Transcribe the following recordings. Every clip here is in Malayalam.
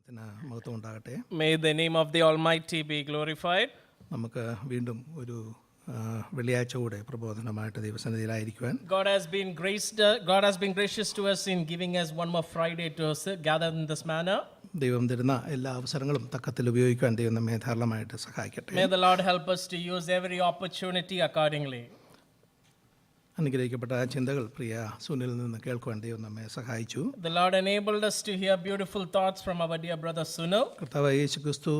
മഹത്വം ഉണ്ടാകട്ടെ. May the name of the Almighty be glorified. നമുക്ക് വീണ്ടും ഒരു വെള്ളിയാഴ്ച കൂടെ പ്രബോധനമായിട്ട് ദൈവസന്നിധിയിലായിരിക്കുവാൻ God has been gracious to us in giving us one more Friday to gather in this manner. ദൈവം തരുന്ന എല്ലാ അവസരങ്ങളും തക്കത്തിൽ ഉപയോഗിക്കുവാൻ ദൈവം നമ്മെ ധാരാളമായിട്ട് സഹായിക്കട്ടെ. May the Lord help us to use every opportunity accordingly. അനുഗ്രഹിക്കപ്പെട്ട ചിന്തകൾ പ്രിയ സുനിൽ നിന്ന് കേൾക്കുവാൻ ദൈവം നമ്മെ സഹായിച്ചു. The Lord enabled us to hear beautiful thoughts from our dear brother Sunil. കർത്താവ് യേശു ക്രിസ്തു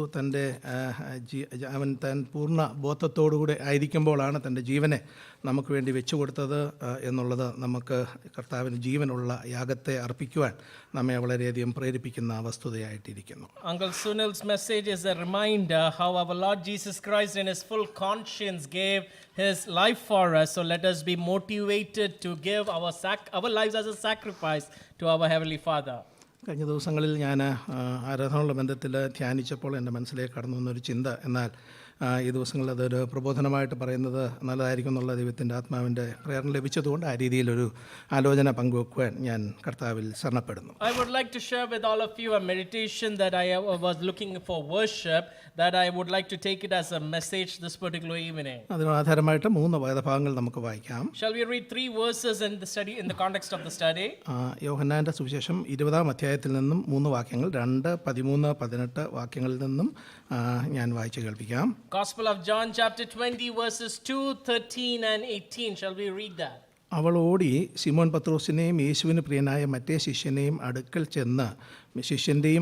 അവൻ താൻ പൂർണ്ണ ബോധത്തോടുകൂടെ ആയിരിക്കുമ്പോഴാണ് തൻ്റെ ജീവനെ നമുക്ക് വേണ്ടി വെച്ചു കൊടുത്തത് എന്നുള്ളത് നമുക്ക് കർത്താവിന് ജീവനുള്ള യാഗത്തെ അർപ്പിക്കുവാൻ നമ്മെ വളരെയധികം പ്രേരിപ്പിക്കുന്ന വസ്തുതയായിട്ടിരിക്കുന്നു. Uncle Sunil's message is a reminder how our Lord Jesus Christ in his full conscience gave his life for us. So let us be motivated to give our lives as a sacrifice to our Heavenly Father. കഴിഞ്ഞ ദിവസങ്ങളിൽ ഞാൻ ആരാധനയുള്ള ബന്ധത്തിൽ ധ്യാനിച്ചപ്പോൾ എൻ്റെ മനസ്സിലേക്ക് കടന്നു വന്നൊരു ചിന്ത, എന്നാൽ ഈ ദിവസങ്ങളിൽ അതൊരു പ്രബോധനമായിട്ട് പറയുന്നത് നല്ലതായിരിക്കും എന്നുള്ള ദൈവത്തിൻ്റെ ആത്മാവിൻ്റെ പ്രേരണ ലഭിച്ചതുകൊണ്ട് ആ രീതിയിലൊരു ആലോചന പങ്കുവെക്കുവാൻ ഞാൻ കർത്താവിൽ ശരണപ്പെടുന്നു. I would like to share with all of you a meditation that I was looking for worship, that I would like to take it as a message this particular evening. അതിന് ആധാരമായിട്ട് 3 വേദഭാഗങ്ങൾ നമുക്ക് വായിക്കാം. Shall we read 3 verses in the context of the study? യോഹന്നാൻ്റെ സുവിശേഷം 20-ാം അധ്യായത്തിൽ നിന്നും 3 വാക്യങ്ങൾ, 2, 13, 18 വാക്യങ്ങളിൽ നിന്നും ഞാൻ വായിച്ചു കേൾപ്പിക്കാം. Gospel of John chapter 20 verses 2, 13 and 18. Shall we read that? അവൾ ഓടി ശിമോൻ പത്രോസിനെയും യേശുവിന് പ്രിയനായ മറ്റേ ശിഷ്യൻ്റെയും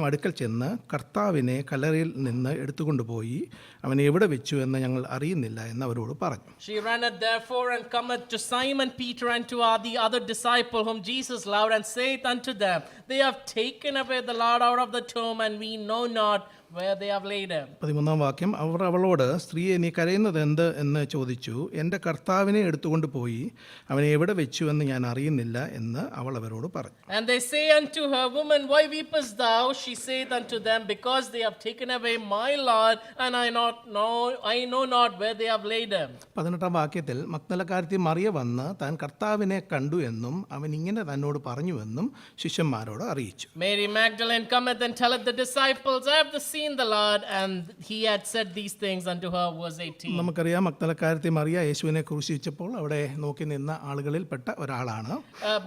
അടുക്കൽ ചെന്ന് കർത്താവിനെ കല്ലറയിൽ നിന്ന് എടുത്തുകൊണ്ടുപോയി അവനെ എവിടെ വെച്ചു എന്ന് ഞങ്ങൾ അറിയുന്നില്ല എന്ന് അവരോട് പറഞ്ഞു. She runneth therefore and cometh to Simon Peter and to the other disciple whom Jesus loved, and saith unto them, They have taken away the Lord out of the tomb, and we know not where they have laid him. 13-ാം വാക്യം, അവർ അവളോട്, സ്ത്രീയെ നീ കരയുന്നത് എന്ത് എന്ന് ചോദിച്ചു. എൻ്റെ കർത്താവിനെ എടുത്തുകൊണ്ട് പോയി അവനെ എവിടെ വെച്ചു എന്ന് ഞാൻ അറിയുന്നില്ല എന്ന് അവൾ അവരോട് പറഞ്ഞു. And they say unto her, Woman, why weepest thou? She saith unto them, Because they have taken away my Lord, and I know not where they have laid him. 18-ാം വാക്യത്തിൽ, മഗ്ദലക്കാരത്തി മറിയ വന്ന് താൻ കർത്താവിനെ കണ്ടു എന്നും അവൻ ഇങ്ങനെ തന്നോട് പറഞ്ഞുവെന്നും ശിഷ്യന്മാരോട് അറിയിച്ചു. Mary Magdalene cometh and telleth the disciples, I have seen the Lord, and he had said these things unto her. Verse 18. നമുക്കറിയാം മഗ്ദലക്കാരത്തി മറിയ യേശുവിനെ ക്രൂശിച്ചപ്പോൾ അവിടെ നോക്കി നിന്ന ആളുകളിൽ പെട്ട ഒരാളാണ്.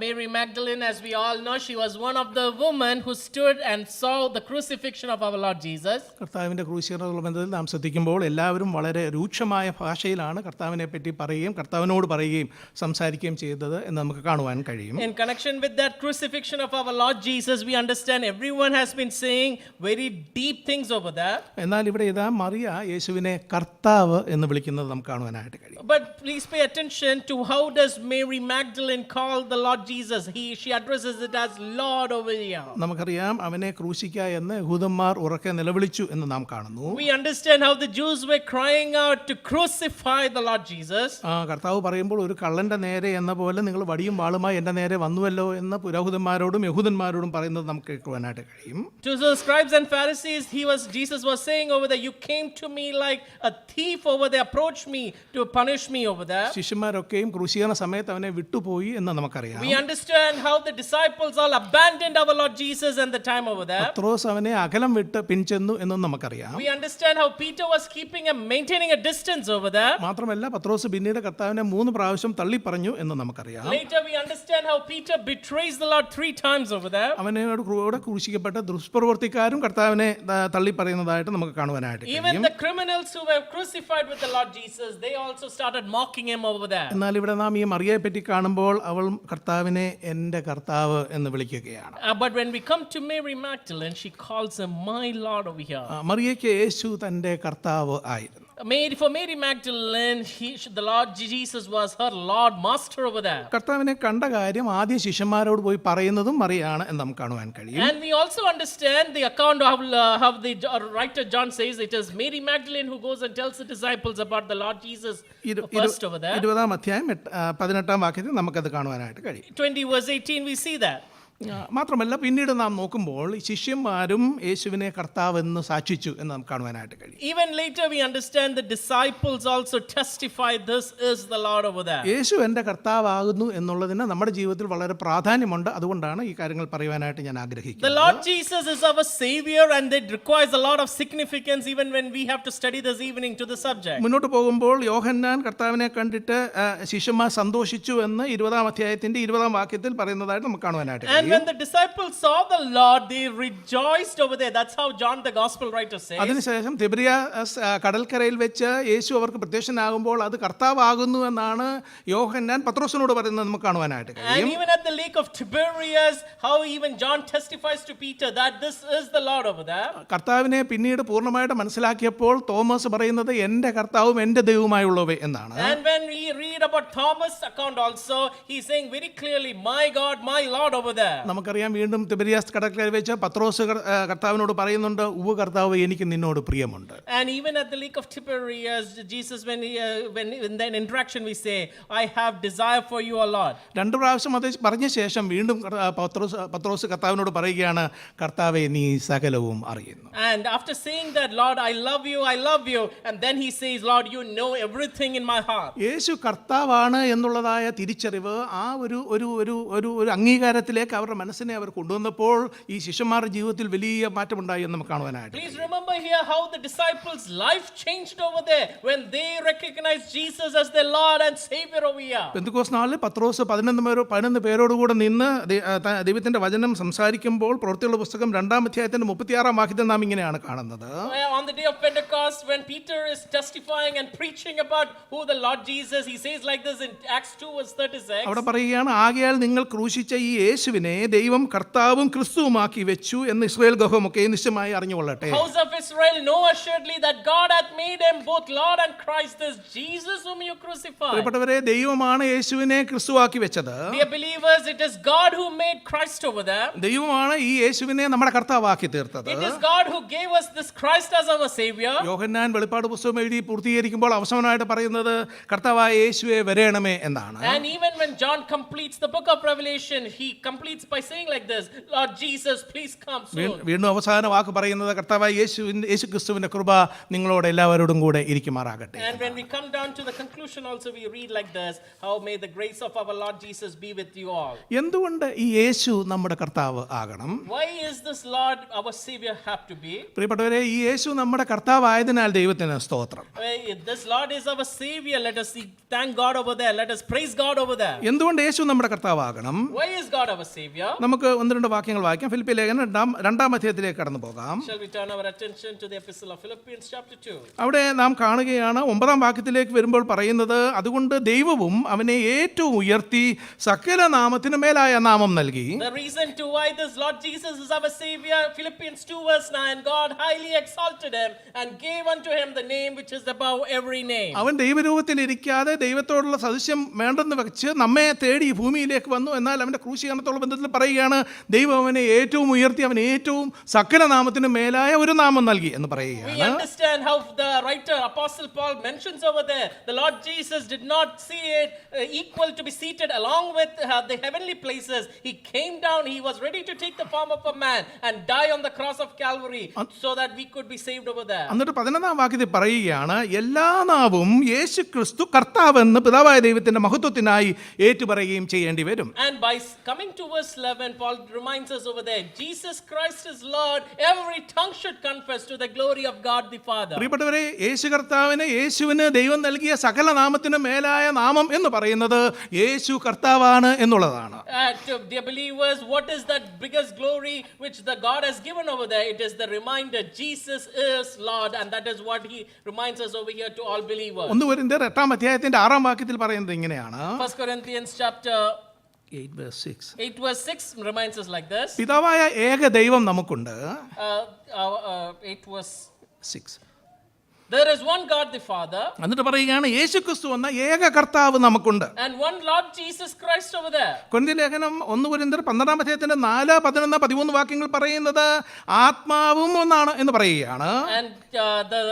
Mary Magdalene, as we all know, she was one of the women who stood and saw the crucifixion of our Lord Jesus. കർത്താവിന്റെ ക്രൂശീകരണ ബന്ധത്തിൽ നാം ശ്രദ്ധിക്കുമ്പോൾ എല്ലാവരും വളരെ രൂക്ഷമായ ഭാഷയിലാണ് കർത്താവിനെ പറ്റി പറയുകയും കർത്താവിനോട് പറയുകയും സംസാരിക്കുകയും ചെയ്തത് എന്ന് നമുക്ക് കാണുവാൻ കഴിയും. In connection with that crucifixion of our Lord Jesus, we understand everyone has been saying very deep things over there. എന്നാൽ ഇവിടെ ഇതാ മറിയ യേശുവിനെ കർത്താവ് എന്ന് വിളിക്കുന്നത് നമുക്ക് കാണുവാനായിട്ട് കഴിയും. But please pay attention to how does Mary Magdalene call the Lord Jesus. She addresses it as Lord over here. നമുക്കറിയാം അവനെ ക്രൂശിക്കുക എന്ന് യഹൂദന്മാർ ഉറക്കെ നിലവിളിച്ചു എന്ന് നാം കാണുന്നു. We understand how the Jews were crying out to crucify the Lord Jesus. കർത്താവ് പറയുമ്പോൾ ഒരു കള്ളന്റെ നേരെ എന്ന പോലെ നിങ്ങൾ വടിയും വാളുമായി എൻ്റെ നേരെ വന്നുവല്ലോ എന്ന് പുരോഹിതന്മാരോടും യഹൂദന്മാരോടും പറയുന്നത് നമുക്ക് കേൾക്കുവാനായിട്ട് കഴിയും. To the scribes and Pharisees, Jesus was saying over there, you came to me like a thief over there, approached me to punish me over there. ശിഷ്യന്മാരൊക്കെയും ക്രൂശീകരണ സമയത്ത് അവനെ വിട്ടുപോയി എന്ന് നമുക്കറിയാം. We understand how the disciples all abandoned our Lord Jesus and the time over there. പത്രോസ് അവനെ അകലം വിട്ട് പിൻചെന്നു എന്നും നമുക്കറിയാം. We understand how Peter was maintaining a distance over there. മാത്രമല്ല പത്രോസ് പിന്നീട് കർത്താവിനെ 3 പ്രാവശ്യം തള്ളി പറഞ്ഞു എന്ന് നമുക്കറിയാം. Later we understand how Peter betrays the Lord 3 times over there. അവനോട് ക്രൂശിക്കപ്പെട്ട ദുഷ്പ്രവർത്തിക്കാരും കർത്താവിനെ തള്ളി പറയുന്നതായിട്ട് നമുക്ക് കാണുവാനായിട്ട് കഴിയും. Even the criminals who were crucified with the Lord Jesus, they also started mocking him over there. എന്നാൽ ഇവിടെ നാം ഈ മറിയയെ പറ്റി കാണുമ്പോൾ അവൾ കർത്താവിനെ എൻ്റെ കർത്താവ് എന്ന് വിളിക്കുകയാണ്. But when we come to Mary Magdalene, she calls him my Lord over here. മറിയയ്ക്ക് യേശു തൻ്റെ കർത്താവ് ആയിരുന്നു. For Mary Magdalene, the Lord Jesus was her Lord, Master over there. കർത്താവിനെ കണ്ട കാര്യം ആദ്യം ശിഷ്യന്മാരോട് പോയി പറയുന്നതും മറിയാണ് എന്ന് നമുക്ക് കാണുവാൻ കഴിയും. And we also understand the account of how the writer John says it is Mary Magdalene who goes and tells the disciples about the Lord Jesus first over there. 20-ാം അധ്യായം 18-ാം വാക്യത്തിൽ നമുക്കത് കാണുവാനായിട്ട് കഴിയും. 20 verse 18 we see that. മാത്രമല്ല പിന്നീട് നാം നോക്കുമ്പോൾ ഈ ശിഷ്യന്മാരും യേശുവിനെ കർത്താവെന്ന് സാക്ഷിച്ചു എന്ന് നമുക്ക് കാണുവാനായിട്ട് കഴിയും. Even later we understand the disciples also testify this is the Lord over there. യേശു എൻ്റെ കർത്താവാകുന്നു എന്നുള്ളതിന് നമ്മുടെ ജീവിതത്തിൽ വളരെ പ്രാധാന്യമുണ്ട്. അതുകൊണ്ടാണ് ഈ കാര്യങ്ങൾ പറയുവാനായിട്ട് ഞാൻ The ആഗ്രഹിക്കുന്നത്. Lord Jesus is our Savior, and it requires a lot of significance even when we have to study this evening to the subject. മുന്നോട്ട് പോകുമ്പോൾ യോഹന്നാൻ കർത്താവിനെ കണ്ടിട്ട് ശിഷ്യന്മാർ സന്തോഷിച്ചു എന്ന് 20-ാം അധ്യായത്തിന്റെ 20-ാം വാക്യത്തിൽ പറയുന്നതായിട്ട് നമുക്ക് കാണുവാനായിട്ട് And കഴിയും. when the disciples saw the Lord, they rejoiced over there. That's how John the Gospel writer says. അതിനുശേഷം തിബരിയാസ് കടൽക്കരയിൽ വെച്ച് യേശു അവർക്ക് പ്രത്യക്ഷനാകുമ്പോൾ അത് കർത്താവാകുന്നു എന്നാണ് യോഹന്നാൻ പത്രോസിനോട് പറയുന്നത് നമുക്ക് കാണുവാനായിട്ട് And കഴിയും. even at the lake of Tiberias, how even John testifies to Peter that this is the Lord over there. കർത്താവിനെ പിന്നീട് പൂർണ്ണമായിട്ട് മനസ്സിലാക്കിയപ്പോൾ തോമസ് പറയുന്നത് എൻ്റെ കർത്താവും എൻ്റെ ദൈവവുമായുള്ളവേ എന്നാണ്. And when we read about Thomas' account also, he's saying very clearly, my God, my Lord over there. നമുക്കറിയാം വീണ്ടും തിബരിയാസ് കടൽക്കരയിൽ വെച്ച് പത്രോസ് കർത്താവിനോട് പറയുന്നുണ്ട്, ഉവ്വ് കർത്താവ് എനിക്ക് നിന്നോട് പ്രിയമുണ്ട്. And even at the lake of Tiberias, Jesus, when in that interaction we say, I have desire for you, O Lord. 2 പ്രാവശ്യം അത് പറഞ്ഞ ശേഷം വീണ്ടും പത്രോസ് കർത്താവിനോട് പറയുകയാണ്, കർത്താവെ നീ സകലവും അറിയുന്നു. And after saying that, Lord, I love you, and then he says, Lord, you know everything in my heart. യേശു കർത്താവാണ് എന്നുള്ളതായ തിരിച്ചറിവ് ആ ഒരു അംഗീകാരത്തിലേക്ക് അവരുടെ മനസ്സിനെ അവർ കൊണ്ടുവന്നപ്പോൾ ഈ ശിഷ്യന്മാരുടെ ജീവിതത്തിൽ വലിയ മാറ്റമുണ്ടായി എന്ന് നമുക്ക് കാണുവാനായിട്ട്. Please remember here how the disciples' life changed over there when they recognized Jesus as their Lord and Savior over here. Pentecost നാളിൽ പത്രോസ് 11 പേരോടുകൂടെ നിന്ന് ദൈവത്തിന്റെ വചനം സംസാരിക്കുമ്പോൾ പ്രവൃത്തികളുടെ പുസ്തകം 2-ാം അധ്യായത്തിന്റെ 36-ാം വാക്യത്തിൽ നാം ഇങ്ങനെയാണ് കാണുന്നത്. On the day of Pentecost, when Peter is testifying and preaching about who the Lord Jesus, he says like this in Acts 2:36. അവിടെ പറയുകയാണ്, ആകയാൽ നിങ്ങൾ ക്രൂശിച്ച ഈ യേശുവിനെ ദൈവം കർത്താവും ക്രിസ്തുവുമാക്കി വെച്ചു എന്ന് ഇസ്രായേൽ ഗൃഹമൊക്കെ നിശ്ചയമായി അറിഞ്ഞുകൊള്ളട്ടെ. House of Israel, know assuredly that God hath made him both Lord and Christ, this Jesus whom you crucified. പ്രിയപ്പെട്ടവരെ, ദൈവമാണ് യേശുവിനെ ക്രിസ്തുവാക്കി വെച്ചത്. Dear believers, it is God who made Christ over there. ദൈവമാണ് ഈ യേശുവിനെ നമ്മുടെ കർത്താവാക്കി തീർത്തത്. It is God who gave us this Christ as our Savior. യോഹന്നാൻ വെളിപ്പാട് പുസ്തകം എഴുതി പൂർത്തീകരിക്കുമ്പോൾ അവസാനമായിട്ട് പറയുന്നത് കർത്താവായ യേശുവേ വരേണമേ എന്നാണ്. And even when John completes the book of Revelation, he completes by saying like this, Lord Jesus, please come soon. വീണ്ടും അവസാന വാക്ക് പറയുന്നത് കർത്താവായ യേശു ക്രിസ്തുവിന്റെ കൃപ നിങ്ങളോട് എല്ലാവരോടും കൂടെ ഇരിക്കുമാറാകട്ടെ. And when we come down to the conclusion also we read like this, how may the grace of our Lord Jesus be with you all. എന്തുകൊണ്ട് ഈ യേശു നമ്മുടെ കർത്താവ് ആകണം? Why is this Lord our Savior have to be? പ്രിയപ്പെട്ടവരെ, ഈ യേശു നമ്മുടെ കർത്താവായതിനാൽ ദൈവത്തിന് സ്തോത്രം. This Lord is our Savior. Let us thank God over there. Let us praise God over there. എന്തുകൊണ്ട് യേശു നമ്മുടെ കർത്താവാകണം? Why is God our Savior? നമുക്ക് 1-2 വാക്യങ്ങൾ വായിക്കാം. ഫിലിപ്പി ലേഖനം 2-ാം അധ്യായത്തിലേക്ക് കടന്നു പോകാം. Shall we turn our attention to the epistle of Philippians chapter 2? അവിടെ നാം കാണുകയാണ് 9-ാം വാക്യത്തിലേക്ക് വരുമ്പോൾ പറയുന്നത്, അതുകൊണ്ട് ദൈവവും അവനെ ഏറ്റവും ഉയർത്തി സകല നാമത്തിനു മേലായ നാമം നൽകി. The reason to why this Lord Jesus is our Savior, Philippians 2:9, God highly exalted him and gave unto him the name which is above every name. അവൻ ദൈവരൂപത്തിൽ ഇരിക്കാതെ ദൈവത്തോടുള്ള സദൃശ്യം വേണ്ടെന്ന് വെച്ച് നമ്മെ തേടി ഈ ഭൂമിയിലേക്ക് വന്നു. എന്നാൽ അവന്റെ ക്രൂശീകരണത്തോടുള്ള ബന്ധത്തിൽ പറയുകയാണ്, ദൈവം അവനെ ഏറ്റവും ഉയർത്തി അവൻ ഏറ്റവും സകല നാമത്തിനു മേലായ ഒരു നാമം നൽകി എന്ന് We പറയുകയാണ്. understand how the writer Apostle Paul mentions over there, the Lord Jesus did not see it equal to be seated along with the heavenly places. He came down, he was ready to take the form of a man and die on the cross of Calvary so that we could be saved over there. എന്നിട്ട് 11-ാം വാക്യത്തിൽ പറയുകയാണ്, എല്ലാ നാവും യേശു ക്രിസ്തു കർത്താവെന്ന് പിതാവായ ദൈവത്തിന്റെ മഹത്വത്തിനായി ഏറ്റുപറയുകയും ചെയ്യേണ്ടി വരും. And by coming to verse 11, Paul reminds us over there, Jesus Christ is Lord, every tongue should confess to the glory of God the Father. പ്രിയപ്പെട്ടവരെ, യേശുവിന് ദൈവം നൽകിയ സകല നാമത്തിന് മേലായ നാമം എന്ന് പറയുന്നത് യേശു കർത്താവാണ് എന്നുള്ളതാണ്. Dear believers, what is that biggest glory which the God has given over there? It is the reminder Jesus is Lord, and that is what he reminds us over here to all believers. 1 കൊരിന്ത്യർ 8-ാം അധ്യായത്തിന്റെ 6-ാം വാക്യത്തിൽ പറയുന്നത് ഇങ്ങനെയാണ്. 1 Corinthians chapter 8 verse 6 reminds us like this. പിതാവായ ഏക ദൈവം നമുക്കുണ്ട്. 8 verse 6 There is one God the Father എന്നിട്ട് പറയുകയാണ് യേശു ക്രിസ്തു എന്ന ഏക കർത്താവ് നമുക്കുണ്ട്. and one Lord Jesus Christ over there. കൊരിന്ത്യർ ലേഖനം 1 കൊരിന്ത്യർ 12-ാം അധ്യായത്തിന്റെ 4, 11, 13 വാക്യങ്ങൾ പറയുന്നത് ആത്മാവും ഒന്നാണ് എന്ന് പറയുകയാണ്. And the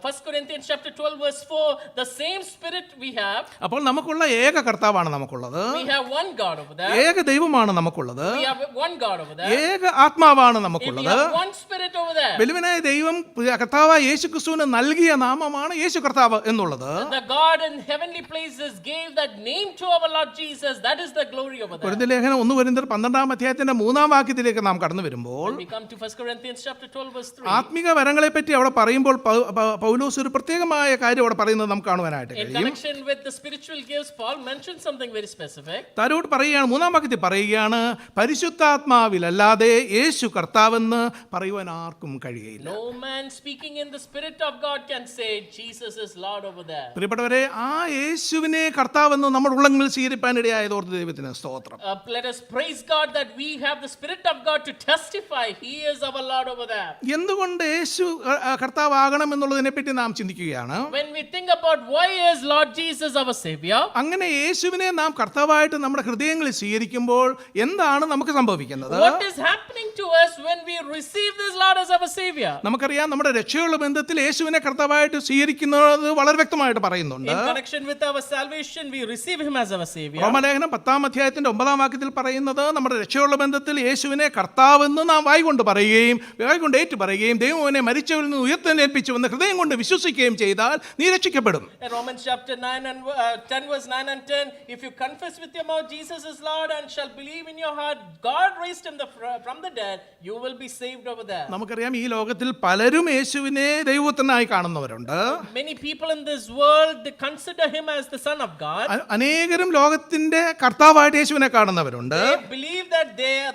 1 Corinthians chapter 12 verse 4, the same spirit we have. അപ്പോൾ നമുക്കുള്ള ഏക കർത്താവാണ് നമുക്കുള്ളത്. We have one God over there. ഏക ദൈവമാണ് നമുക്കുള്ളത്. We have one God over there. ഏക ആത്മാവാണ് We നമുക്കുള്ളത്. have one spirit over there. ബലിവനായ ദൈവം കർത്താവായ യേശു ക്രിസ്തുവിന് നൽകിയ നാമമാണ് യേശു കർത്താവ് എന്നുള്ളത്. The God in heavenly places gave that name to our Lord Jesus. That is the glory over there. കൊരിന്ത്യർ ലേഖനം 1 കൊരിന്ത്യർ 12-ാം അധ്യായത്തിന്റെ 3-ാം വാക്യത്തിലേക്ക് നാം കടന്നു വരുമ്പോൾ When we come to 1 Corinthians chapter 12 verse 3. ആത്മിക വരങ്ങളെ പറ്റി അവിടെ പറയുമ്പോൾ പൗലോസ് ഒരു പ്രത്യേകമായ കാര്യം അവിടെ പറയുന്നത് നമുക്ക് കാണുവാനായിട്ട് In കഴിയും. connection with the spiritual gifts, Paul mentioned something very specific. താരോട് പറയുകയാണ്, 3-ാം വാക്യത്തിൽ പറയുകയാണ്, പരിശുദ്ധാത്മാവിലല്ലാതെ യേശു കർത്താവെന്ന് പറയുവാൻ ആർക്കും കഴിയില്ല. No man speaking in the spirit of God can say Jesus is Lord over there. പ്രിയപ്പെട്ടവരെ, ആ യേശുവിനെ കർത്താവെന്ന് നമ്മുടെ ഉള്ളങ്ങളിൽ സ്വീകരിപ്പാനിടയായതോർത്ത് ദൈവത്തിന് സ്തോത്രം. Let us praise God that we have the spirit of God to testify He is our Lord over there. എന്തുകൊണ്ട് യേശു കർത്താവാകണം എന്നുള്ളതിനെ പറ്റി നാം ചിന്തിക്കുകയാണ്. When we think about why is Lord Jesus our Savior, അങ്ങനെ യേശുവിനെ നാം കർത്താവായിട്ട് നമ്മുടെ ഹൃദയങ്ങളിൽ സ്വീകരിക്കുമ്പോൾ എന്താണ് നമുക്ക് സംഭവിക്കുന്നത്? what is happening to us when we receive this Lord as our Savior? നമുക്കറിയാം, നമ്മുടെ രക്ഷയുള്ള ബന്ധത്തിൽ യേശുവിനെ കർത്താവായിട്ട് സ്വീകരിക്കുന്നത് വളരെ വ്യക്തമായിട്ട് പറയുന്നുണ്ട്. In connection with our salvation, we receive Him as our Savior. റോമലേഖനം 10-ാം അധ്യായത്തിന്റെ 9-ാം വാക്യത്തിൽ പറയുന്നത്, നമ്മുടെ രക്ഷയുള്ള ബന്ധത്തിൽ യേശുവിനെ കർത്താവെന്ന് നാം വായ്കൊണ്ട് പറയുകയും വായ്കൊണ്ട് ഏറ്റു പറയുകയും ദൈവം അവനെ മരിച്ചവരിൽ നിന്ന് ഉയർത്തെഴുന്നേൽപ്പിച്ചുവെന്ന് ഹൃദയം കൊണ്ട് വിശ്വസിക്കുകയും ചെയ്താൽ നീ രക്ഷിക്കപ്പെടും. In Romans chapter 9 and 10 verse 9 and 10, if you confess with your mouth Jesus is Lord and shall believe in your heart God raised Him from the dead, you will be saved over there. നമുക്കറിയാം, ഈ ലോകത്തിൽ പലരും യേശുവിനെ ദൈവപുത്രനായി കാണുന്നവരുണ്ട്. Many people in this world, they consider Him as the Son of God. അനേകരും ലോകത്തിന്റെ കർത്താവായിട്ട് യേശുവിനെ കാണുന്നവരുണ്ട്. They believe that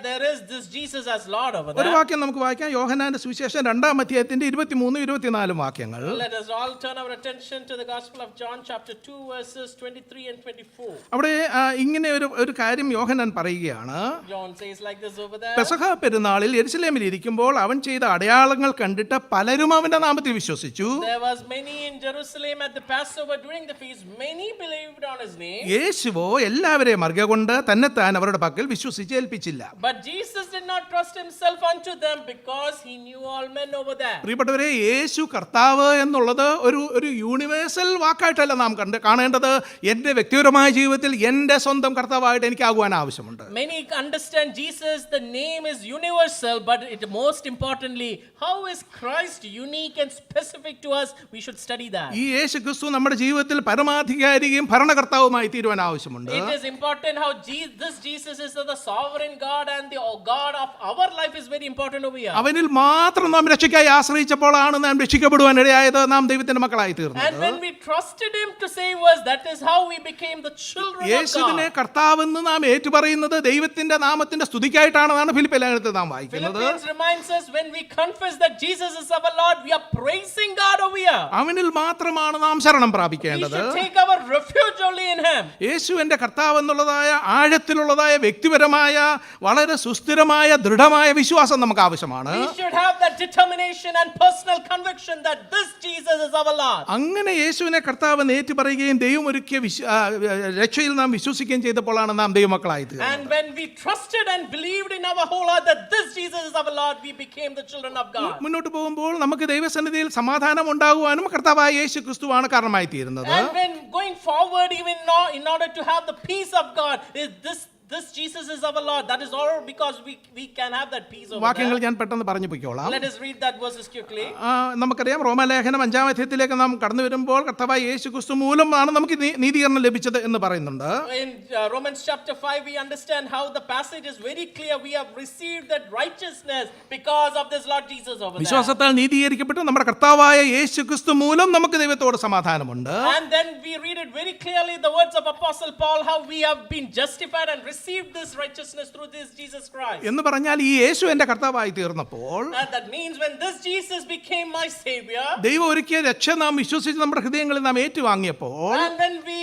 there is this Jesus as Lord over ഒരു there. വാക്യം നമുക്ക് വായിക്കാം, യോഹന്നാന്റെ സുവിശേഷം 2-ാം അധ്യായത്തിന്റെ 23, 24 വാക്യങ്ങൾ. Let us all turn our attention to the Gospel of John chapter 2 verses 23 and 24. അവിടെ ഇങ്ങനെ ഒരു കാര്യം യോഹന്നാൻ പറയുകയാണ്. John says like this over there. പെസഹ പെരുന്നാളിൽ യെരുശലേമിൽ ഇരിക്കുമ്പോൾ അവൻ ചെയ്ത അടയാളങ്ങൾ കണ്ടിട്ട് പലരും അവന്റെ നാമത്തിൽ വിശ്വസിച്ചു. There was many in Jerusalem at the Passover during the feast. Many believed on His name. യേശുവോ എല്ലാവരെയും മറുകൊണ്ട് തന്നെത്താൻ അവരുടെ പക്കൽ വിശ്വസിച്ചേൽപ്പിച്ചില്ല. But Jesus did not trust Himself unto them because He knew all men over there. പ്രിയപ്പെട്ടവരെ, യേശു കർത്താവ് എന്നുള്ളത് ഒരു യൂണിവേഴ്സൽ വാക്കായിട്ടല്ല നാം കാണേണ്ടത്. എൻ്റെ വ്യക്തിപരമായ ജീവിതത്തിൽ എൻ്റെ സ്വന്തം കർത്താവായിട്ട് എനിക്കാകുവാൻ ആവശ്യമുണ്ട്. Many understand Jesus, the name is universal, but most importantly, how is Christ unique and specific to us? We should study that. ഈ യേശു ക്രിസ്തു നമ്മുടെ ജീവിതത്തിൽ പരമാധികാരിയും ഭരണകർത്താവുമായി തീരുവാൻ ആവശ്യമുണ്ട്. It is important how this Jesus is the sovereign God and the God of our life is very important over here. അവനിൽ മാത്രം നാം രക്ഷയ്ക്കായി ആശ്രയിച്ചപ്പോഴാണ് നാം രക്ഷിക്കപ്പെടുവാൻ ഇടയായത്, നാം ദൈവത്തിന്റെ മക്കളായി തീർന്നത്. And when we trusted Him to save us, that is how we became the children of യേശുവിനെ God. കർത്താവെന്ന് നാം ഏറ്റുപറയുന്നത് ദൈവത്തിന്റെ നാമത്തിന്റെ സ്തുതിക്കായിട്ടാണെന്നാണ് ഫിലിപ്പിയ ലേഖനത്തിൽ നാം വായിക്കുന്നത്. Philippians reminds us when we confess that Jesus is our Lord, we are praising God over here. അവനിൽ മാത്രമാണ് നാം ശരണം We പ്രാപിക്കേണ്ടത്. should take our refuge only in Him. യേശു എൻ്റെ കർത്താവ് എന്നുള്ളതായ ആഴത്തിലുള്ളതായ വ്യക്തിപരമായ വളരെ സുസ്ഥിരമായ ദൃഢമായ വിശ്വാസം നമുക്ക് ആവശ്യമാണ്. We should have that determination and personal conviction that this Jesus is our Lord. അങ്ങനെ യേശുവിനെ കർത്താവ് ഏറ്റു പറയുകയും ദൈവം ഒരുക്കിയ രക്ഷയിൽ നാം വിശ്വസിക്കുകയും ചെയ്തപ്പോഴാണ് നാം ദൈവമക്കളായി തീർന്നത്. And when we trusted and believed in our whole heart that this Jesus is our Lord, we became the children of God. മുന്നോട്ട് പോകുമ്പോൾ നമുക്ക് ദൈവസന്നിധിയിൽ സമാധാനം ഉണ്ടാകുവാനും കർത്താവായ യേശു ക്രിസ്തുവാണ് കാരണമായി തീരുന്നത്. And when going forward, even now, in order to have the peace of God, is this Jesus is our Lord. That is all because we can have that peace over വാക്യങ്ങൾ there. ഞാൻ പെട്ടെന്ന് പറഞ്ഞു പോയിക്കോളാം. Let us read that verses quickly. നമുക്കറിയാം, റോമാലേഖനം 5-ാം അധ്യായത്തിലേക്ക് നാം കടന്നു വരുമ്പോൾ കർത്താവായ യേശു ക്രിസ്തു മൂലമാണ് നമുക്ക് നീതീകരണം ലഭിച്ചത് എന്ന് പറയുന്നുണ്ട്. In Romans chapter 5, we understand how the passage is very clear. We have received that righteousness because of this Lord Jesus over there. വിശ്വാസത്താൽ നീതീകരിക്കപ്പെട്ട് നമ്മുടെ കർത്താവായ യേശു ക്രിസ്തു മൂലം നമുക്ക് ദൈവത്തോട് സമാധാനമുണ്ട്. And then we read it very clearly, the words of Apostle Paul, how we have been justified and received received this righteousness through this Jesus Christ. എന്ന് പറഞ്ഞാൽ ഈ യേശു എൻ്റെ കർത്താവായി തീർന്നപ്പോൾ And that means when this Jesus became my Savior, ദൈവം ഒരുക്കിയ രക്ഷ നാം വിശ്വസിച്ച് നമ്മുടെ ഹൃദയങ്ങളിൽ നാം ഏറ്റുവാങ്ങിയപ്പോൾ and when we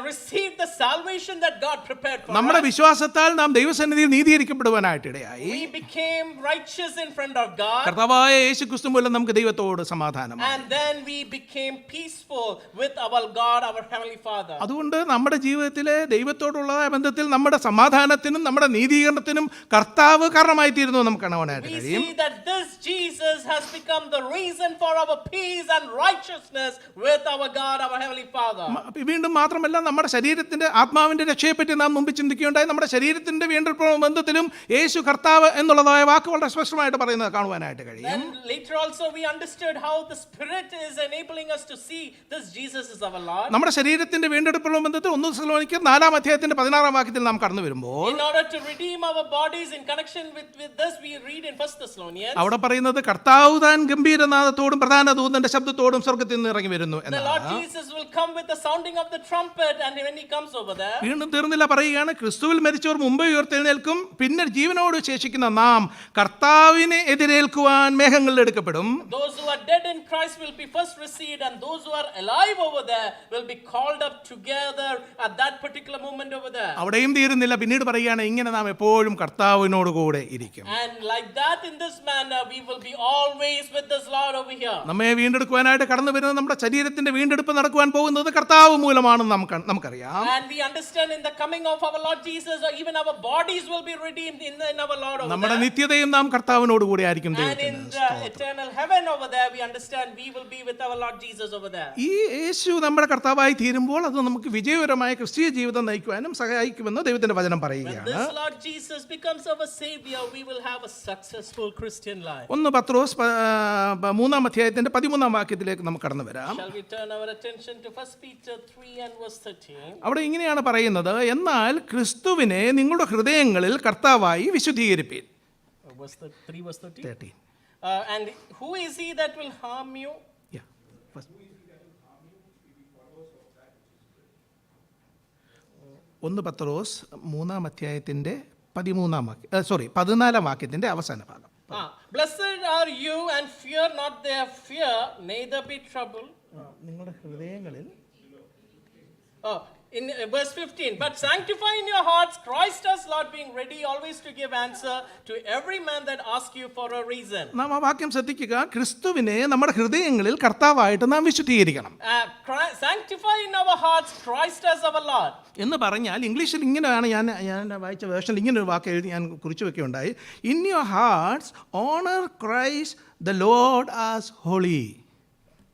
received the salvation that God prepared for നമ്മുടെ us, വിശ്വാസത്താൽ നാം ദൈവസന്നിധിയിൽ നീതീകരിക്കപ്പെടുവാനായിട്ട് ഇടയായി. we became righteous in front of God. കർത്താവായ യേശു ക്രിസ്തു മൂലം നമുക്ക് ദൈവത്തോട് സമാധാനമാണ്. And then we became peaceful with our God, our Heavenly Father. അതുകൊണ്ട് നമ്മുടെ ജീവിതത്തിലെ ദൈവത്തോടുള്ള ബന്ധത്തിൽ നമ്മുടെ സമാധാനത്തിനും നമ്മുടെ നീതീകരണത്തിനും കർത്താവ് കാരണമായി തീരുന്നു നമുക്ക് കാണുവാനായിട്ട് We കഴിയും. see that this Jesus has become the reason for our peace and righteousness with our God, our Heavenly Father. വീണ്ടും മാത്രമല്ല നമ്മുടെ ശരീരത്തിന്റെ ആത്മാവിന്റെ രക്ഷയെപ്പറ്റി നാം മുമ്പ് ചിന്തിക്കുകയുണ്ടായി. നമ്മുടെ ശരീരത്തിന്റെ വീണ്ടെടുപ്പ് ബന്ധത്തിലും യേശു കർത്താവ് എന്നുള്ളതായ വാക്ക് വളരെ സ്പഷ്ടമായിട്ട് പറയുന്നത് കാണുവാനായിട്ട് കഴിയും. Then later also we understood how the Spirit is enabling us to see this Jesus is our Lord. നമ്മുടെ ശരീരത്തിന്റെ വീണ്ടെടുപ്പുള്ള ബന്ധത്തിൽ 1 തെസ്സലോനിക്കർ 4-ാം അധ്യായത്തിന്റെ 16-ാം വാക്യത്തിൽ നാം കടന്നു വരുമ്പോൾ In order to redeem our bodies in connection with this, we read in 1 Thessalonians. അവിടെ പറയുന്നത് കർത്താവ് താൻ ഗംഭീരനാദത്തോടും പ്രധാന ദൂതന്റെ ശബ്ദത്തോടും സ്വർഗ്ഗത്തിൽ നിന്ന് ഇറങ്ങി വരുന്നു The Lord Jesus will come with the sounding of the trumpet, and when he comes over there, വീണ്ടും തീർന്നില്ല, പറയുകയാണ് ക്രിസ്തുവിൽ മരിച്ചവർ മുമ്പ് ഉയർത്തെഴുന്നേൽക്കും, പിന്നെ ജീവനോട് ശേഷിക്കുന്ന നാം കർത്താവിനെ എതിരേൽക്കുവാൻ മേഘങ്ങളിൽ എടുക്കപ്പെടും. those who are dead in Christ will be first received, and those who are alive over there will be called up together at that particular moment over there. അവിടെയും തീരുന്നില്ല, പിന്നീട് പറയുകയാണ് ഇങ്ങനെ നാം എപ്പോഴും കർത്താവിനോട് കൂടെ ഇരിക്കും. And like that, in this manner, we will be always with this Lord over here. നമ്മെ വീണ്ടെടുക്കുവാനായിട്ട് കടന്നു വരുന്നത് നമ്മുടെ ശരീരത്തിന്റെ വീണ്ടെടുപ്പ് നടക്കുവാൻ പോകുന്നത് കർത്താവ് മൂലമാണെന്ന് നമുക്കറിയാം. And we understand in the coming of our Lord Jesus, or even our bodies will be redeemed in our Lord over നമ്മുടെ there. നിത്യതയും നാം കർത്താവിനോട് കൂടെ ആയിരിക്കും. And in the eternal heaven over there, we understand we will be with our Lord Jesus over there. ഈ യേശു നമ്മുടെ കർത്താവായി തീരുമ്പോൾ അത് നമുക്ക് വിജയകരമായ ക്രിസ്തീയ ജീവിതം നയിക്കുവാനും സഹായിക്കുമെന്ന് ദൈവത്തിന്റെ വചനം When പറയുകയാണ്. this Lord Jesus becomes our Savior, we will have a successful Christian life. 1 പത്രോസ് 3-ാം അധ്യായത്തിന്റെ 13-ാം വാക്യത്തിലേക്ക് നമുക്ക് കടന്നു വരാം. Shall we turn our attention to 1 Peter 3 and verse 13? അവിടെ ഇങ്ങനെയാണ് പറയുന്നത്, എന്നാൽ ക്രിസ്തുവിനെ നിങ്ങളുടെ ഹൃദയങ്ങളിൽ കർത്താവായി വിശുദ്ധീകരിപ്പീൻ. Verse 3, verse 13. 13. And who is he that will harm you? Yeah. First. 1 പത്രോസ് 3-ാം അധ്യായത്തിന്റെ 14-ാം വാക്യത്തിന്റെ അവസാന ഭാഗം. Blessed are you, and fear not their fear, neither be troubled. നിങ്ങളുടെ ഹൃദയങ്ങളിൽ In verse 15, but sanctify in your hearts Christ as Lord, being ready always to give answer to every man that asks you for a reason. നാം ആ വാക്യം ശ്രദ്ധിക്കുക. ക്രിസ്തുവിനെ നമ്മുടെ ഹൃദയങ്ങളിൽ കർത്താവായിട്ട് നാം വിശുദ്ധീകരിക്കണം Sanctify in our hearts Christ as our Lord. എന്ന് പറഞ്ഞാൽ ഇംഗ്ലീഷിൽ ഇങ്ങനെയാണ് ഞാൻ വായിച്ച വേർഷനിൽ ഇങ്ങനെ ഒരു വാക്ക് എഴുതി ഞാൻ കുറിച്ചു വെക്കുകയുണ്ടായി. In your hearts honour Christ the Lord as holy.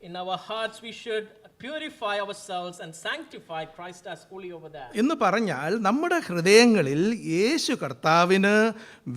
In our hearts we should purify ourselves and sanctify Christ as holy over there. എന്ന് പറഞ്ഞാൽ നമ്മുടെ ഹൃദയങ്ങളിൽ യേശു കർത്താവിന്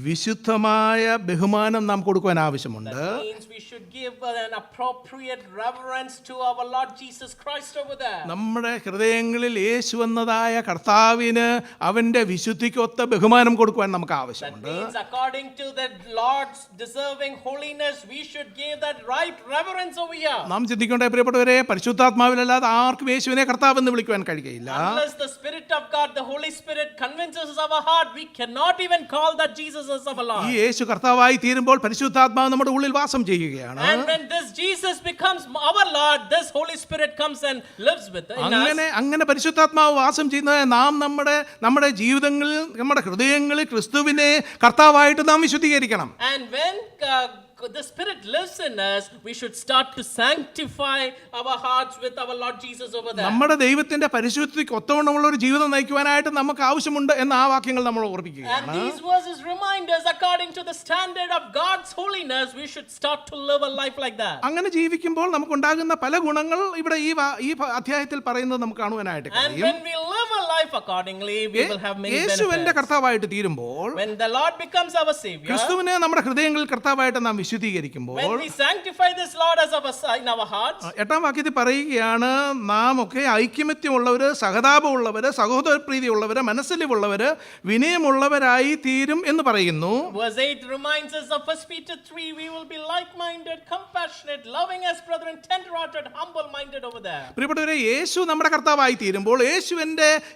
വിശുദ്ധമായ ബഹുമാനം നാം കൊടുക്കുവാൻ ആവശ്യമുണ്ട്. That means we should give an appropriate reverence to our Lord Jesus Christ over there. നമ്മുടെ ഹൃദയങ്ങളിൽ യേശു എന്നതായ കർത്താവിന് അവന്റെ വിശുദ്ധിക്കൊത്ത ബഹുമാനം കൊടുക്കുവാൻ നമുക്ക് That ആവശ്യമുണ്ട്. means according to the Lord's deserving holiness, we should give that right reverence over here. നാം ചിന്തിക്കേണ്ട പ്രിയപ്പെട്ടവരെ, പരിശുദ്ധാത്മാവിലല്ലാതെ ആർക്കും യേശുവിനെ കർത്താവ് എന്ന് വിളിക്കുവാൻ കഴിയുകയില്ല. Unless the Spirit of God, the Holy Spirit convinces our heart, we cannot even call that Jesus as our ഈ Lord. യേശു കർത്താവായി തീരുമ്പോൾ പരിശുദ്ധാത്മാവ് നമ്മുടെ ഉള്ളിൽ വാസം ചെയ്യുകയാണ്. And when this Jesus becomes our Lord, this Holy Spirit comes and lives with us. അങ്ങനെ പരിശുദ്ധാത്മാവ് വാസം ചെയ്യുന്നത് നാം നമ്മുടെ ജീവിതങ്ങളിൽ നമ്മുടെ ഹൃദയങ്ങളിൽ ക്രിസ്തുവിനെ കർത്താവായിട്ട് നാം വിശുദ്ധീകരിക്കണം. And when the Spirit lives in us, we should start to sanctify our hearts with our Lord Jesus over there. നമ്മുടെ ദൈവത്തിന്റെ പരിശുദ്ധിക്ക് ഒത്തവണ്ണമുള്ള ഒരു ജീവിതം നയിക്കുവാനായിട്ട് നമുക്ക് ആവശ്യമുണ്ട് എന്ന ആ വാക്യങ്ങൾ നമ്മൾ And ഓർമ്മിക്കുകയാണ്. these verses remind us, according to the standard of God's holiness, we should start to live a life like that. അങ്ങനെ ജീവിക്കുമ്പോൾ നമുക്കുണ്ടാകുന്ന പല ഗുണങ്ങൾ ഇവിടെ ഈ അധ്യായത്തിൽ പറയുന്നത് നമുക്ക് കാണുവാനായിട്ട് And കഴിയും. when we live a life accordingly, we will have many യേശുവിന്റെ benefits. കർത്താവായിട്ട് തീരുമ്പോൾ When the Lord becomes our Savior, ക്രിസ്തുവിനെ നമ്മുടെ ഹൃദയങ്ങളിൽ കർത്താവായിട്ട് നാം വിശുദ്ധീകരിക്കുമ്പോൾ When we sanctify this Lord as in our hearts, 8-ാം വാക്യത്തിൽ പറയുകയാണ്, നാം ഒക്കെ ഐക്യമത്യമുള്ളവർ, സഹതാപമുള്ളവർ, സഹോദരപ്രീതിയുള്ളവർ, മനസ്സലിവുള്ളവർ, വിനയമുള്ളവരായി തീരും എന്ന് പറയുന്നു. Verse 8 reminds us of 1 Peter 3, we will be like-minded, compassionate, loving as brethren, tender-hearted, humble-minded over there. പ്രിയപ്പെട്ടവരെ, യേശു നമ്മുടെ കർത്താവായി തീരുമ്പോൾ, യേശു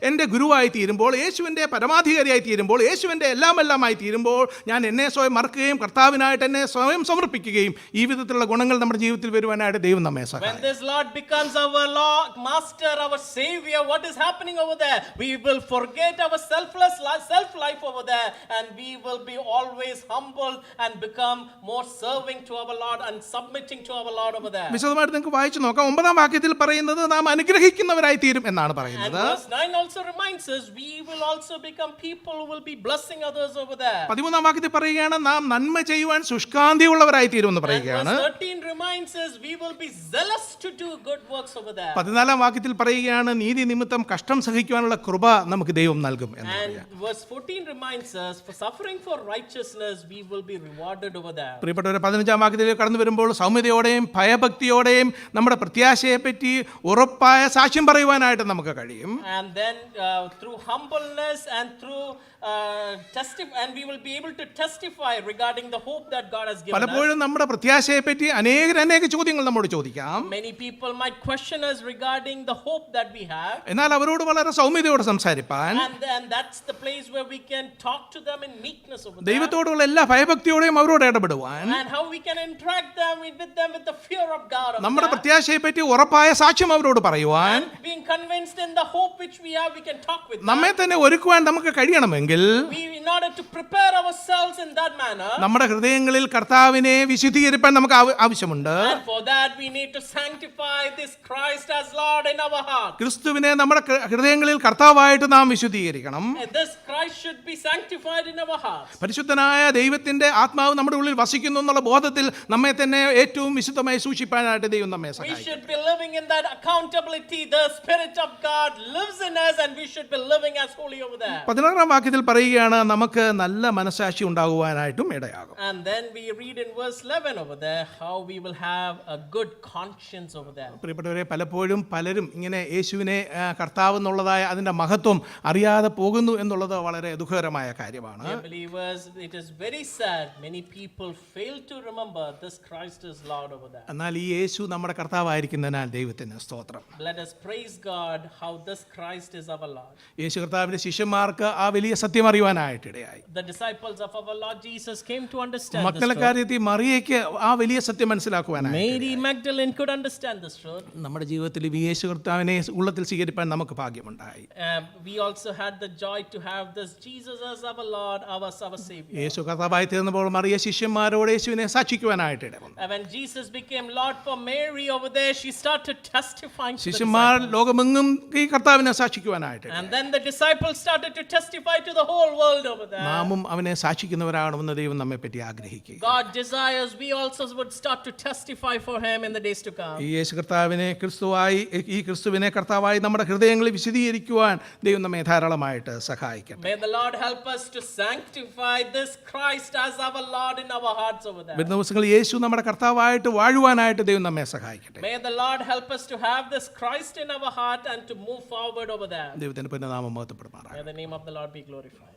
എൻ്റെ ഗുരുവായി തീരുമ്പോൾ, യേശുവിൻ്റെ പരമാധികാരിയായി തീരുമ്പോൾ, യേശുവിൻ്റെ എല്ലാമായി തീരുമ്പോൾ, ഞാൻ എന്നെ സ്വയം മറക്കുകയും കർത്താവിനായിട്ട് എന്നെ സ്വയം സമർപ്പിക്കുകയും ഈ വിധത്തിലുള്ള ഗുണങ്ങൾ നമ്മുടെ ജീവിതത്തിൽ വരുവാനായിട്ട് ദൈവം നമ്മെ When സഹായിക്കും. this Lord becomes our Lord, Master, our Savior, what is happening over there? We will forget our self-life over there, and we will be always humble and become more serving to our Lord and submitting to our Lord over there. വിശദമായിട്ട് നിങ്ങൾക്ക് വായിച്ചു നോക്കാം. 9-ാം വാക്യത്തിൽ പറയുന്നത് നാം അനുഗ്രഹിക്കുന്നവരായി തീരും എന്നാണ് And പറയുന്നത്. verse 9 also reminds us we will also become people who will be blessing others over there. 13-ാം വാക്യത്തിൽ പറയുകയാണ് നാം നന്മ ചെയ്യുവാൻ ശുഷ്കാന്തിയുള്ളവരായി തീരും എന്ന് And പറയുകയാണ്. verse 13 reminds us we will be zealous to do good works over there. 14-ാം വാക്യത്തിൽ പറയുകയാണ് നീതി നിമിത്തം കഷ്ടം സഹിക്കുവാനുള്ള കൃപ നമുക്ക് ദൈവം നൽകും എന്ന് And പറയുക. verse 14 reminds us for suffering for righteousness we will be rewarded over there. പ്രിയപ്പെട്ടവരെ, 15-ാം വാക്യത്തിലേക്ക് കടന്നു വരുമ്പോൾ സൗമ്യതയോടെയും ഭയഭക്തിയോടെയും നമ്മുടെ പ്രത്യാശയെപ്പറ്റി ഉറപ്പായ സാക്ഷ്യം പറയുവാനായിട്ട് നമുക്ക് കഴിയും. And then through humbleness and through and we will be able to testify regarding the hope that God has given us. പലപ്പോഴും നമ്മുടെ പ്രത്യാശയെപ്പറ്റി അനേക ചോദ്യങ്ങൾ നമ്മോട് ചോദിക്കാം. Many people might question us regarding the hope that we have. എന്നാൽ അവരോട് വളരെ സൗമ്യതയോടെ സംസാരിപ്പാൻ, And that's the place where we can talk to them in meekness over there. ദൈവത്തോടുള്ള എല്ലാ ഭയഭക്തിയോടെയും അവരോട് ഇടപെടുവാൻ, And how we can interact with them with the fear of God over നമ്മുടെ there. പ്രത്യാശയെപ്പറ്റി ഉറപ്പായ സാക്ഷ്യം അവരോട് പറയുവാൻ, And being convinced in the hope which we have, we can talk with them. നമ്മെ തന്നെ ഒരുക്കുവാൻ നമുക്ക് കഴിയണമെങ്കിൽ In order to prepare ourselves in that manner, നമ്മുടെ ഹൃദയങ്ങളിൽ കർത്താവിനെ വിശുദ്ധീകരിപ്പാൻ നമുക്ക് ആവശ്യമുണ്ട്. and for that we need to sanctify this Christ as Lord in our heart. ക്രിസ്തുവിനെ നമ്മുടെ ഹൃദയങ്ങളിൽ കർത്താവായിട്ട് നാം വിശുദ്ധീകരിക്കണം. And this Christ should be sanctified in our hearts. പരിശുദ്ധനായ ദൈവത്തിന്റെ ആത്മാവ് നമ്മുടെ ഉള്ളിൽ വസിക്കുന്നു എന്നുള്ള ബോധത്തിൽ നമ്മെ തന്നെ ഏറ്റവും വിശുദ്ധമായി സൂക്ഷിപ്പാനായിട്ട് ദൈവം നമ്മെ We സഹായിക്കും. should be living in that accountability. The Spirit of God lives in us and we should be living as holy over there. 16-ാം വാക്യത്തിൽ പറയുകയാണ് നമുക്ക് നല്ല മനസാക്ഷി ഉണ്ടാകുവാനായിട്ടും ഇടയാകും. And then we read in verse 11 over there how we will have a good conscience over there. പ്രിയപ്പെട്ടവരെ, പലപ്പോഴും പലരും ഇങ്ങനെ യേശുവിനെ കർത്താവ് എന്നുള്ളതായ അതിൻ്റെ മഹത്വം അറിയാതെ പോകുന്നു എന്നുള്ളത് വളരെ ദുഃഖകരമായ കാര്യമാണ്. Dear believers, it is very sad. Many people fail to remember this Christ is Lord over there. എന്നാൽ ഈ യേശു നമ്മുടെ കർത്താവായിരിക്കുന്നതിനാൽ ദൈവത്തിന് സ്തോത്രം. Let us praise God how this Christ is our Lord. യേശു കർത്താവിന്റെ ശിഷ്യന്മാർക്ക് ആ വലിയ സത്യം അറിയുവാനായിട്ടിടയായി. The disciples of our Lord Jesus came to understand this മക്കളുടെ truth. കാര്യത്തിൽ മറിയയ്ക്ക് ആ വലിയ സത്യം മനസ്സിലാക്കുവാനായി. Mary Magdalene could understand this truth. നമ്മുടെ ജീവിതത്തിൽ ഈ യേശു കർത്താവിനെ ഉള്ളത്തിൽ സ്വീകരിപ്പാൻ നമുക്ക് ഭാഗ്യമുണ്ടായി. We also had the joy to have this Jesus as our Lord, our Savior. യേശു കർത്താവായി തീർന്നപ്പോൾ മറിയ ശിഷ്യന്മാരോട് യേശുവിനെ സാക്ഷിക്കുവാനായിട്ട് ഇടവന്നു. And when Jesus became Lord for Mary over there, she started testifying to the ശിഷ്യന്മാർ disciples. ലോകമെങ്ങും ഈ കർത്താവിനെ സാക്ഷിക്കുവാനായിട്ട്. And then the disciples started to testify to the whole world over there. നാമും അവനെ സാക്ഷിക്കുന്നവരാകണമെന്ന് ദൈവം നമ്മെ പറ്റി ആഗ്രഹിക്കുക. God desires we also would start to testify for him in the days to come. ഈ യേശു കർത്താവിനെ ക്രിസ്തുവിനെ കർത്താവായി നമ്മുടെ ഹൃദയങ്ങളിൽ വിശദീകരിക്കുവാൻ ദൈവം നമ്മെ ധാരാളമായിട്ട് സഹായിക്കട്ടെ. May the Lord help us to sanctify this Christ as our Lord in our hearts over there. വരുന്ന ദിവസങ്ങളിൽ യേശു നമ്മുടെ കർത്താവായിട്ട് വാഴുവാനായിട്ട് ദൈവം നമ്മെ സഹായിക്കട്ടെ. May the Lord help us to have this Christ in our heart and to move forward over there. ദൈവത്തിന്റെ നാമം മഹത്വപ്പെടുമാറാകട്ടെ. May the name of the Lord be glorified.